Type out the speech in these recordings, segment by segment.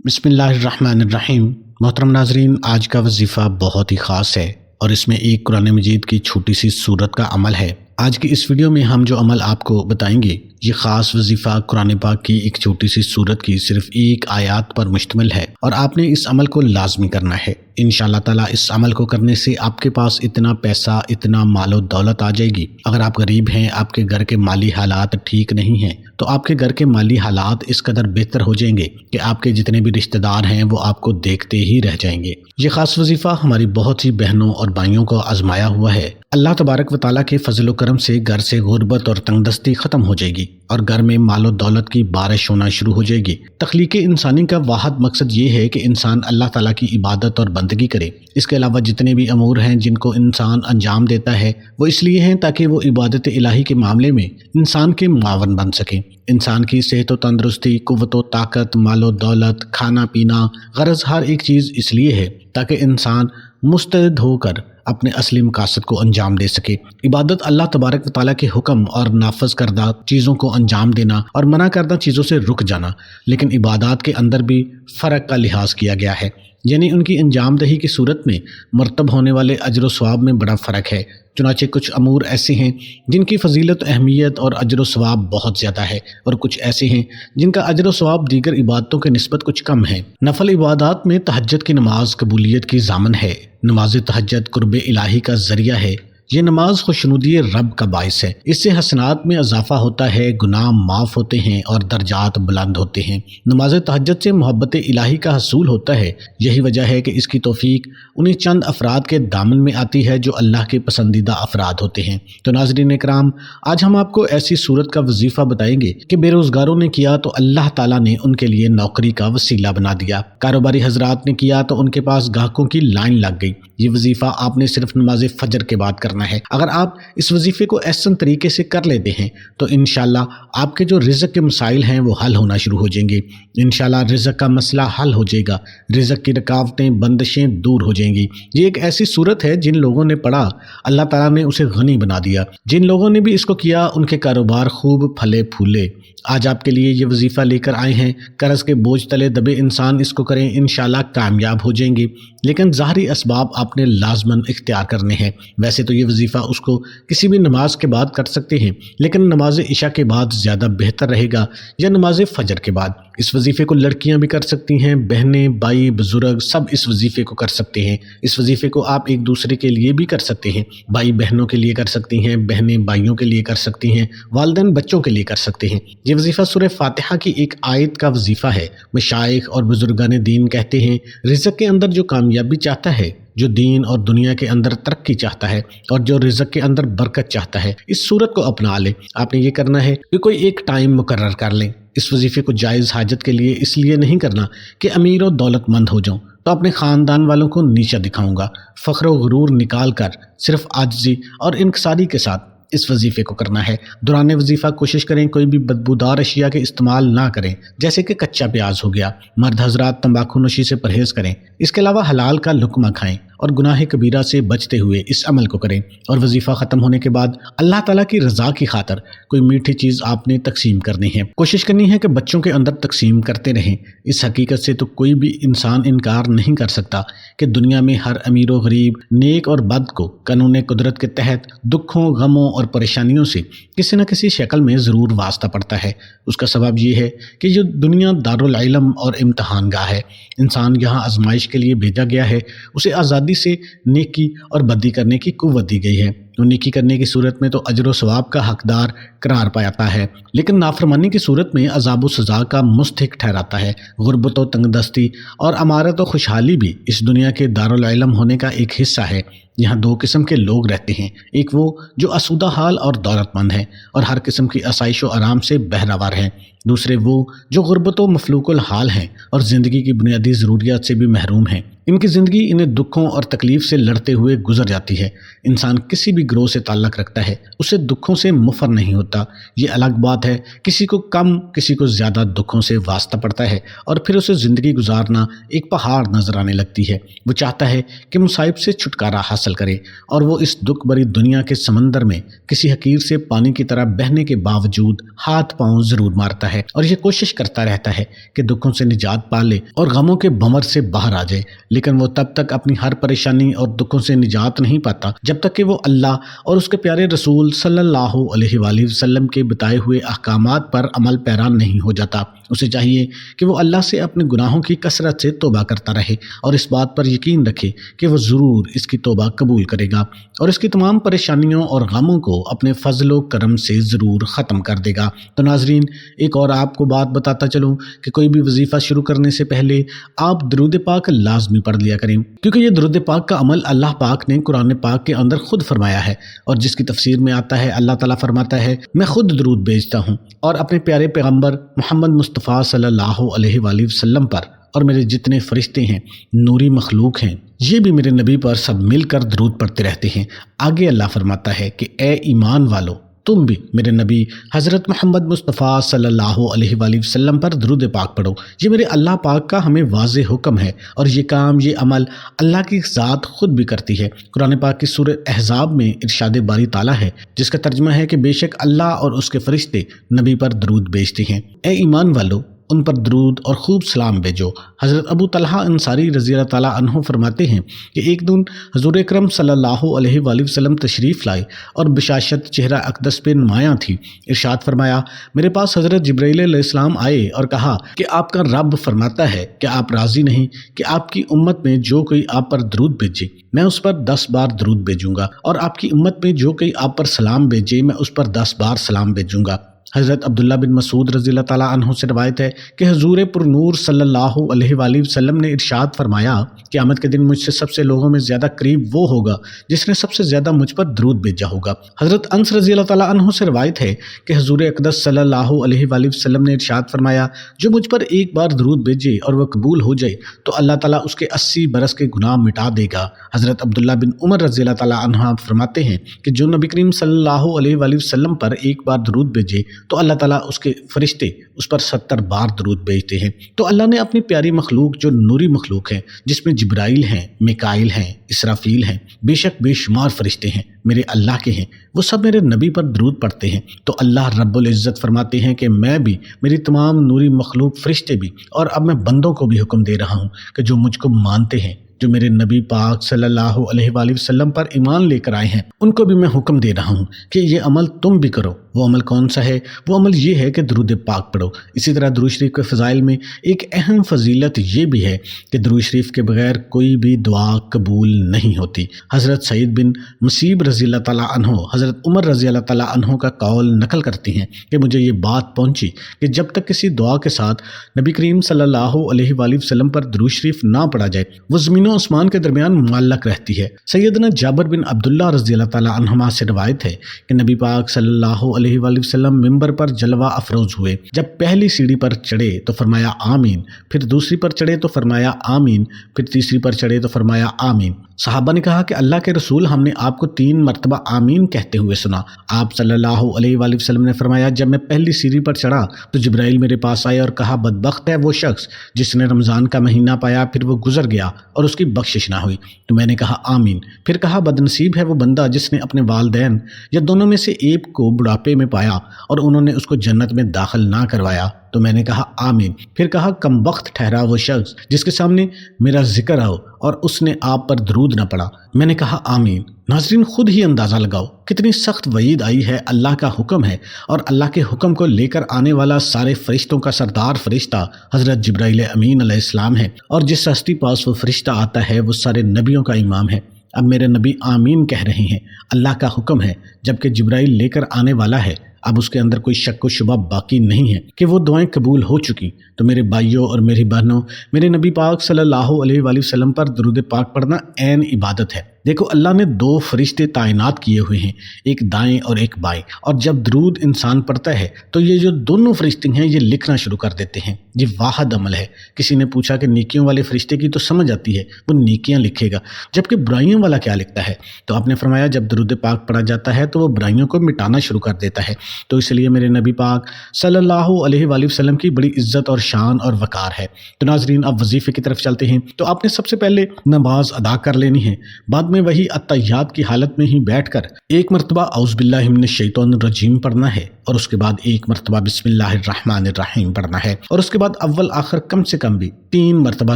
بسم اللہ الرحمن الرحیم۔ محترم ناظرین، آج کا وظیفہ بہت ہی خاص ہے اور اس میں ایک قرآن مجید کی چھوٹی سی سورت کا عمل ہے۔ آج کی اس ویڈیو میں ہم جو عمل آپ کو بتائیں گے، یہ خاص وظیفہ قرآن پاک کی ایک چھوٹی سی سورت کی صرف ایک آیات پر مشتمل ہے اور آپ نے اس عمل کو لازمی کرنا ہے۔ انشاءاللہ تعالیٰ اس عمل کو کرنے سے آپ کے پاس اتنا پیسہ، اتنا مال و دولت آ جائے گی۔ اگر آپ غریب ہیں، آپ کے گھر کے مالی حالات ٹھیک نہیں ہیں، تو آپ کے گھر کے مالی حالات اس قدر بہتر ہو جائیں گے کہ آپ کے جتنے بھی رشتہ دار ہیں وہ آپ کو دیکھتے ہی رہ جائیں گے۔ یہ خاص وظیفہ ہماری بہت سی بہنوں اور بھائیوں کو آزمایا ہوا ہے۔ اللہ تبارک و تعالیٰ کے فضل و کرم سے گھر سے غربت اور تنگ دستی ختم ہو جائے گی اور گھر میں مال و دولت کی بارش ہونا شروع ہو جائے گی۔ تخلیق انسانی کا واحد مقصد یہ ہے کہ انسان اللہ تعالیٰ کی عبادت اور بندگی کرے۔ اس کے علاوہ جتنے بھی امور ہیں جن کو انسان انجام دیتا ہے وہ اس لیے ہیں تاکہ وہ عبادت الہی کے معاملے میں انسان کے معاون بن سکیں۔ انسان کی صحت و تندرستی، قوت و طاقت، مال و دولت، کھانا پینا، غرض ہر ایک چیز اس لیے ہے تاکہ انسان مستعد ہو کر اپنے اصلی مقاصد کو انجام دے سکے۔ عبادت اللہ تبارک و تعالیٰ کے حکم اور نافذ کردہ چیزوں کو انجام دینا اور منع کردہ چیزوں سے رک جانا، لیکن عبادات کے اندر بھی فرق کا لحاظ کیا گیا ہے، یعنی ان کی انجام دہی کی صورت میں مرتب ہونے والے اجر و ثواب میں بڑا فرق ہے۔ چنانچہ کچھ امور ایسے ہیں جن کی فضیلت، اہمیت اور اجر و ثواب بہت زیادہ ہے، اور کچھ ایسے ہیں جن کا اجر و ثواب دیگر عبادتوں کے نسبت کچھ کم ہے۔ نفل عبادات میں تہجد کی نماز قبولیت کی ضامن ہے۔ نماز تہجد قرب الہی کا ذریعہ ہے۔ یہ نماز خوشنودی رب کا باعث ہے۔ اس سے حسنات میں اضافہ ہوتا ہے، گناہ معاف ہوتے ہیں اور درجات بلند ہوتے ہیں۔ نماز تہجد سے محبت الہی کا حصول ہوتا ہے۔ یہی وجہ ہے کہ اس کی توفیق انہیں چند افراد کے دامن میں آتی ہے جو اللہ کے پسندیدہ افراد ہوتے ہیں۔ تو ناظرین اکرام، آج ہم آپ کو ایسی صورت کا وظیفہ بتائیں گے کہ بے روزگاروں نے کیا تو اللہ تعالیٰ نے ان کے لیے نوکری کا وسیلہ بنا دیا، کاروباری حضرات نے کیا تو ان کے پاس گاہکوں کی لائن لگ گئی۔ یہ وظیفہ آپ نے صرف نماز فجر کے بعد کرنا ہے۔ اگر آپ اس وظیفے کو احسن طریقے سے کر لیتے ہیں تو انشاءاللہ آپ کے جو رزق کے مسائل ہیں وہ حل ہونا شروع ہو جائیں گے۔ انشاءاللہ رزق کا مسئلہ حل ہو جائے گا، رزق کی رکاوٹیں، بندشیں دور ہو جائیں گی۔ یہ ایک ایسی صورت ہے جن لوگوں نے پڑھا اللہ تعالیٰ نے اسے غنی بنا دیا، جن لوگوں نے بھی اس کو کیا ان کے کاروبار خوب پھلے پھولے۔ آج آپ کے لیے یہ وظیفہ لے کر آئے ہیں۔ قرض کے بوجھ تلے دبے انسان اس کو کریں، انشاءاللہ کامیاب ہو جائیں گے، لیکن ظاہری اسباب آپ نے لازماً اختیار کرنے ہیں۔ ویسے تو یہ وظیفہ اس کو کسی بھی نماز کے بعد کر سکتے ہیں، لیکن نماز عشاء کے بعد زیادہ بہتر رہے گا یا نماز فجر کے بعد۔ اس وظیفے کو لڑکیاں بھی کر سکتی ہیں، بہنیں، بھائی، بزرگ سب اس وظیفے کو کر سکتے ہیں۔ اس وظیفے کو آپ ایک دوسرے کے لیے بھی کر سکتے ہیں، بھائی بہنوں کے لیے کر سکتی ہیں، بہنیں بھائیوں کے لیے کر سکتی ہیں، والدین بچوں کے لیے کر سکتے ہیں۔ یہ وظیفہ سورہ فاتحہ کی ایک آیت کا وظیفہ ہے۔ مشائخ اور بزرگان دین کہتے ہیں رزق کے اندر جو کامیابی چاہتا ہے، جو دین اور دنیا کے اندر ترقی چاہتا ہے اور جو رزق کے اندر برکت چاہتا ہے، اس صورت کو اپنا لے۔ آپ نے یہ کرنا ہے کہ کوئی ایک ٹائم مقرر کر لیں۔ اس وظیفے کو جائز حاجت کے لیے اس لیے نہیں کرنا کہ امیر و دولت مند ہو جاؤں تو اپنے خاندان والوں کو نیچا دکھاؤں گا۔ فخر و غرور نکال کر صرف عاجزی اور انکساری کے ساتھ اس وظیفے کو کرنا ہے۔ دوران وظیفہ کوشش کریں کوئی بھی بدبودار اشیاء کے استعمال نہ کریں، جیسے کہ کچا پیاز ہو گیا۔ مرد حضرات تمباکو نوشی سے پرہیز کریں، اس کے علاوہ حلال کا لقمہ کھائیں اور گناہ کبیرہ سے بچتے ہوئے اس عمل کو کریں۔ اور وظیفہ ختم ہونے کے بعد اللہ تعالیٰ کی رضا کی خاطر کوئی میٹھی چیز آپ نے تقسیم کرنی ہے۔ کوشش کرنی ہے کہ بچوں کے اندر تقسیم کرتے رہیں۔ اس حقیقت سے تو کوئی بھی انسان انکار نہیں کر سکتا کہ دنیا میں ہر امیر و غریب، نیک اور بد کو قانون قدرت کے تحت دکھوں، غموں اور پریشانیوں سے کسی نہ کسی شکل میں ضرور واسطہ پڑتا ہے۔ اس کا سبب یہ ہے کہ یہ دنیا دارالعلم اور امتحان گاہ ہے۔ انسان یہاں آزمائش کے لیے بھیجا گیا ہے، اسے آزادی سے نیکی اور بدی کرنے کی قوت دی گئی ہے۔ تو نیکی کرنے کی صورت میں تو اجر و ثواب کا حقدار قرار پاتا ہے، لیکن نافرمانی کی صورت میں عذاب و سزا کا مستحق ٹھہراتا ہے۔ غربت و تنگ دستی اور امارت و خوشحالی بھی اس دنیا کے دارالعلم ہونے کا ایک حصہ ہے۔ یہاں دو قسم کے لوگ رہتے ہیں، ایک وہ جو آسودہ حال اور دولت مند ہیں اور ہر قسم کی آسائش و آرام سے بہراور ہیں، دوسرے وہ جو غربت و مفلوق الحال ہیں اور زندگی کی بنیادی ضروریات سے بھی محروم ہیں۔ ان کی زندگی انہیں دکھوں اور تکلیف سے لڑتے ہوئے گزر جاتی ہے۔ انسان کسی بھی گروہ سے تعلق رکھتا ہے، اسے دکھوں سے مفر نہیں ہوتا۔ یہ الگ بات ہے کسی کو کم، کسی کو زیادہ دکھوں سے واسطہ پڑتا ہے اور پھر اسے زندگی گزارنا ایک پہاڑ نظر آنے لگتی ہے۔ وہ چاہتا ہے کہ مصائب سے چھٹکارا حاصل حاصل کرے اور وہ اس دکھ بری دنیا کے سمندر میں کسی حقیر سے پانی کی طرح بہنے کے باوجود ہاتھ پاؤں ضرور مارتا ہے اور یہ کوشش کرتا رہتا ہے کہ دکھوں سے نجات پا لے اور غموں کے بھنور سے باہر آ جائے، لیکن وہ تب تک اپنی ہر پریشانی اور دکھوں سے نجات نہیں پاتا جب تک کہ وہ اللہ اور اس کے پیارے رسول صلی اللہ علیہ وآلہ وسلم کے بتائے ہوئے احکامات پر عمل پیرا نہیں ہو جاتا۔ اسے چاہیے کہ وہ اللہ سے اپنے گناہوں کی کثرت سے توبہ کرتا رہے اور اس بات پر یقین رکھے کہ وہ ضرور اس کی توبہ قبول کرے گا اور اس کی تمام پریشانیوں اور غموں کو اپنے فضل و کرم سے ضرور ختم کر دے گا۔ تو ناظرین، ایک اور آپ کو بات بتاتا چلوں کہ کوئی بھی وظیفہ شروع کرنے سے پہلے آپ درود پاک لازمی پڑھ لیا کریں، کیونکہ یہ درود پاک کا عمل اللہ پاک نے قرآن پاک کے اندر خود فرمایا ہے، اور جس کی تفسیر میں آتا ہے اللہ تعالیٰ فرماتا ہے میں خود درود بھیجتا ہوں اور اپنے پیارے پیغمبر محمد مصطفیٰ صلی اللہ علیہ وآلہ وسلم پر، اور میرے جتنے فرشتے ہیں، نوری مخلوق ہیں، یہ بھی میرے نبی پر سب مل کر درود پڑھتے رہتے ہیں۔ آگے اللہ فرماتا ہے کہ اے ایمان والو، تم بھی میرے نبی حضرت محمد مصطفیٰ صلی اللہ علیہ وآلہ وسلم پر درود پاک پڑھو، یہ میرے اللہ پاک کا ہمیں واضح حکم ہے اور یہ کام، یہ عمل اللہ کی ذات خود بھی کرتی ہے۔ قرآن پاک کی سورہ احزاب میں ارشاد باری تعالیٰ ہے، جس کا ترجمہ ہے کہ بے شک اللہ اور اس کے فرشتے نبی پر درود بھیجتے ہیں۔ اے ایمان والو، ان پر درود اور خوب سلام بھیجو۔ حضرت ابو طلحہ انصاری رضی اللہ تعالیٰ عنہ فرماتے ہیں کہ ایک دن حضور اکرم صلی اللہ علیہ وآلہ وسلم تشریف لائے اور بشاشت چہرہ اقدس پہ نمایاں تھی۔ ارشاد فرمایا، میرے پاس حضرت جبرائیل علیہ السلام آئے اور کہا کہ آپ کا رب فرماتا ہے کہ آپ راضی نہیں کہ آپ کی امت میں جو کوئی آپ پر درود بھیجے میں اس پر 10 بار درود بھیجوں گا، اور آپ کی امت میں جو کوئی آپ پر سلام بھیجے میں اس پر 10 بار سلام بھیجوں گا۔ حضرت عبداللہ بن مسعود رضی اللہ تعالیٰ عنہ سے روایت ہے کہ حضور پر نور صلی اللہ علیہ وآلہ وسلم نے ارشاد فرمایا، قیامت کے دن مجھ سے سب سے لوگوں میں زیادہ قریب وہ ہوگا جس نے سب سے زیادہ مجھ پر درود بھیجا ہوگا۔ حضرت انس رضی اللہ تعالیٰ عنہ سے روایت ہے کہ حضور اقدس صلی اللہ علیہ وآلہ وسلم نے ارشاد فرمایا، جو مجھ پر ایک بار درود بھیجے اور وہ قبول ہو جائے تو اللہ تعالیٰ اس کے 80 برس کے گناہ مٹا دے گا۔ حضرت عبداللہ بن عمر رضی اللہ تعالیٰ عنہ فرماتے ہیں کہ جو نبی کریم صلی اللہ علیہ وآلہ وسلم پر ایک بار درود بھیجے تو اللہ تعالیٰ اس کے فرشتے اس پر 70 بار درود بھیجتے ہیں۔ تو اللہ نے اپنی پیاری مخلوق جو نوری مخلوق ہے، جس میں جبرائیل ہیں، میکائیل ہیں، اسرافیل ہیں، بے شک بے شمار فرشتے ہیں، میرے اللہ کے ہیں، وہ سب میرے نبی پر درود پڑھتے ہیں۔ تو اللہ رب العزت فرماتے ہیں کہ میں بھی، میری تمام نوری مخلوق فرشتے بھی، اور اب میں بندوں کو بھی حکم دے رہا ہوں کہ جو مجھ کو مانتے ہیں، جو میرے نبی پاک صلی اللہ علیہ وآلہ وسلم پر ایمان لے کر آئے ہیں، ان کو بھی میں حکم دے رہا ہوں کہ یہ عمل تم بھی کرو۔ وہ عمل کون سا ہے؟ وہ عمل یہ ہے کہ درود پاک پڑھو۔ اسی طرح درود شریف کے فضائل میں ایک اہم فضیلت یہ بھی ہے کہ درود شریف کے بغیر کوئی بھی دعا قبول نہیں ہوتی۔ حضرت سعید بن مسیب رضی اللہ تعالیٰ عنہ حضرت عمر رضی اللہ تعالیٰ عنہ کا قول نقل کرتی ہیں کہ مجھے یہ بات پہنچی کہ جب تک کسی دعا کے ساتھ نبی کریم صلی اللہ علیہ وآلہ وسلم پر درود شریف نہ پڑھا جائے، وہ زمین و آسمان کے درمیان معلق رہتی ہے۔ سیدنا جابر بن عبداللہ رضی اللہ تعالیٰ عنہما سے روایت ہے کہ نبی پاک صلی اللہ علیہ وآلہ وسلم منبر پر جلوہ افروز ہوئے۔ جب پہلی سیڑھی پر چڑھے تو فرمایا آمین، پھر دوسری پر چڑھے تو فرمایا آمین، پھر تیسری پر چڑھے تو فرمایا آمین۔ صحابہ نے کہا کہ اللہ کے رسول، ہم نے آپ کو 3 مرتبہ آمین کہتے ہوئے سنا۔ آپ صلی اللہ علیہ وآلہ وسلم نے فرمایا، جب میں پہلی سیڑھی پر چڑھا تو جبرائیل میرے پاس آئے اور کہا، بدبخت ہے وہ شخص جس نے رمضان کا مہینہ پایا پھر وہ گزر گیا اور اس کی بخشش نہ ہوئی۔ تو میں نے کہا آمین۔ پھر کہا، بدنصیب ہے وہ بندہ جس نے اپنے والدین یا دونوں میں سے ایک کو بڑھاپے میں پایا اور انہوں نے اس کو جنت میں داخل نہ کروایا۔ تو میں نے کہا آمین۔ پھر کہا، کم بخت ٹھہرا وہ شخص جس کے سامنے میرا ذکر ہو اور اس نے آپ پر درود نہ پڑا۔ میں نے کہا آمین۔ ناظرین، خود ہی اندازہ لگاؤ کتنی سخت وعید آئی ہے۔ اللہ کا حکم ہے اور اللہ کے حکم کو لے کر آنے والا سارے فرشتوں کا سردار فرشتہ حضرت جبرائیل امین علیہ السلام ہے، اور جس ہستی پاس وہ فرشتہ آتا ہے وہ سارے نبیوں کا امام ہے۔ اب میرے نبی آمین کہہ رہے ہیں، اللہ کا حکم ہے، جبکہ جبرائیل لے کر آنے والا ہے۔ اب اس کے اندر کوئی شک و شبہ باقی نہیں ہے کہ وہ دعائیں قبول ہو چکی۔ تو میرے بھائیوں اور میری بہنوں، میرے نبی پاک صلی اللہ علیہ وآلہ وسلم پر درود پاک پڑھنا عین عبادت ہے۔ دیکھو، اللہ نے 2 فرشتے تعینات کیے ہوئے ہیں، ایک دائیں اور ایک بائیں، اور جب درود انسان پڑھتا ہے تو یہ جو دونوں فرشتے ہیں یہ لکھنا شروع کر دیتے ہیں۔ یہ واحد عمل ہے۔ کسی نے پوچھا کہ نیکیوں والے فرشتے کی تو سمجھ آتی ہے، وہ نیکیاں لکھے گا، جبکہ برائیوں والا کیا لکھتا ہے؟ تو آپ نے فرمایا، جب درود پاک پڑھا جاتا ہے تو وہ برائیوں کو مٹانا شروع کر دیتا ہے۔ تو اس لیے میرے نبی پاک صلی اللہ علیہ وآلہ وسلم کی بڑی عزت اور شان اور وقار ہے۔ تو ناظرین اب وظیفے کی طرف چلتے ہیں۔ تو آپ نے سب سے پہلے نماز ادا کر لینی ہے، بعد میں وہی التحیات کی حالت میں ہی بیٹھ کر ایک مرتبہ اعوذ باللہ من الشیطان الرجیم پڑھنا ہے، اور اس کے بعد ایک مرتبہ بسم اللہ الرحمن الرحیم پڑھنا ہے، اور اس کے بعد اول آخر کم سے کم بھی 3 مرتبہ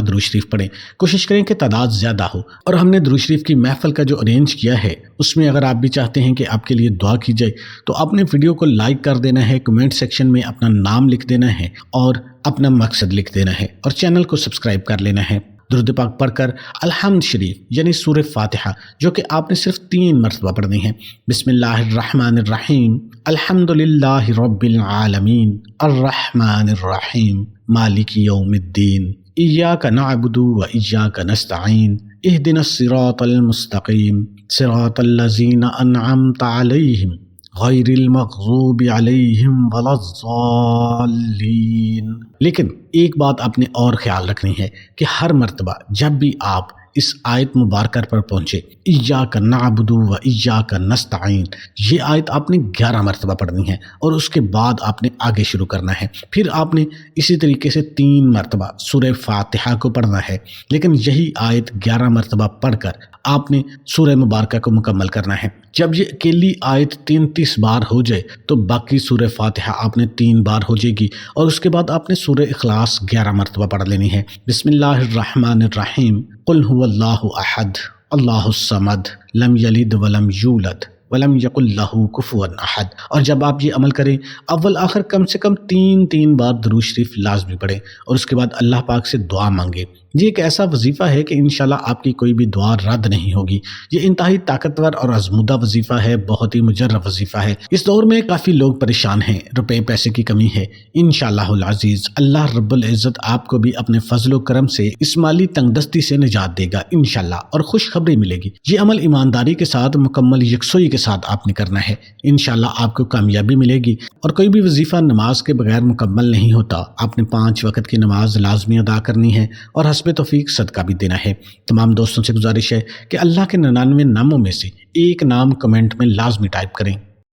درود شریف پڑھیں۔ کوشش کریں کہ تعداد زیادہ ہو، اور ہم نے درود شریف کی محفل کا جو ارینج کیا ہے اس میں اگر آپ بھی چاہتے ہیں کہ آپ کے لیے دعا کی جائے تو آپ نے ویڈیو کو لائک کر دینا ہے، کمنٹ سیکشن میں اپنا نام لکھ دینا ہے اور اپنا مقصد لکھ دینا ہے، اور چینل کو سبسکرائب کر لینا ہے۔ درود پاک پڑھ کر الحمد شریف یعنی سورہ فاتحہ جو کہ آپ نے صرف 3 مرتبہ پڑھنی ہے۔ بسم اللہ الرحمن الرحیم، الحمد للہ رب العالمین، الرحمن الرحیم، مالک یوم الدین، ایاک نعبد و ایاک نستعین، اہدنا الصراط المستقیم، صراط الذین انعمت علیہم غیر المغضوب علیہم ولا الضالین۔ لیکن ایک بات آپ نے اور خیال رکھنی ہے کہ ہر مرتبہ جب بھی آپ اس آیت مبارکہ پر پہنچے ایاک نعبد و ایاک نستعین، یہ آیت آپ نے 11 مرتبہ پڑھنی ہے، اور اس کے بعد آپ نے آگے شروع کرنا ہے۔ پھر آپ نے اسی طریقے سے 3 مرتبہ سورہ فاتحہ کو پڑھنا ہے، لیکن یہی آیت 11 مرتبہ پڑھ کر آپ نے سورہ مبارکہ کو مکمل کرنا ہے۔ جب یہ اکیلی آیت 33 بار ہو جائے تو باقی سورہ فاتحہ آپ نے 3 بار ہو جائے گی، اور اس کے بعد آپ نے سورہ اخلاص 11 مرتبہ پڑھ لینی ہے۔ بسم اللہ الرحمن الرحیم، قل هو اللہ احد اللہ الصمد لم یلد ولم یولد ولم یکن لہ کفوا احد۔ اور جب آپ یہ عمل کریں اول آخر کم سے کم 3 بار درود شریف لازمی پڑھیں، اور اس کے بعد اللہ پاک سے دعا مانگیں۔ یہ ایک ایسا وظیفہ ہے کہ انشاءاللہ آپ کی کوئی بھی دعا رد نہیں ہوگی۔ یہ انتہائی طاقتور اور آزمودہ وظیفہ ہے، بہت ہی مجرب وظیفہ ہے۔ اس دور میں کافی لوگ پریشان ہیں، روپے پیسے کی کمی ہے۔ انشاءاللہ العزیز اللہ رب العزت آپ کو بھی اپنے فضل و کرم سے اس مالی تنگ دستی سے نجات دے گا انشاءاللہ، اور خوشخبری ملے گی۔ یہ عمل ایمانداری کے ساتھ مکمل یکسوئی کے ساتھ آپ نے کرنا ہے، انشاءاللہ آپ کو کامیابی ملے گی۔ اور کوئی بھی وظیفہ نماز کے بغیر مکمل نہیں ہوتا، آپ نے 5 وقت کی نماز لازمی ادا کرنی ہے، اور حسب توفیق صدقہ بھی دینا ہے۔ تمام دوستوں سے گزارش ہے کہ اللہ کے 99 ناموں میں سے ایک نام کمنٹ میں لازمی ٹائپ کریں۔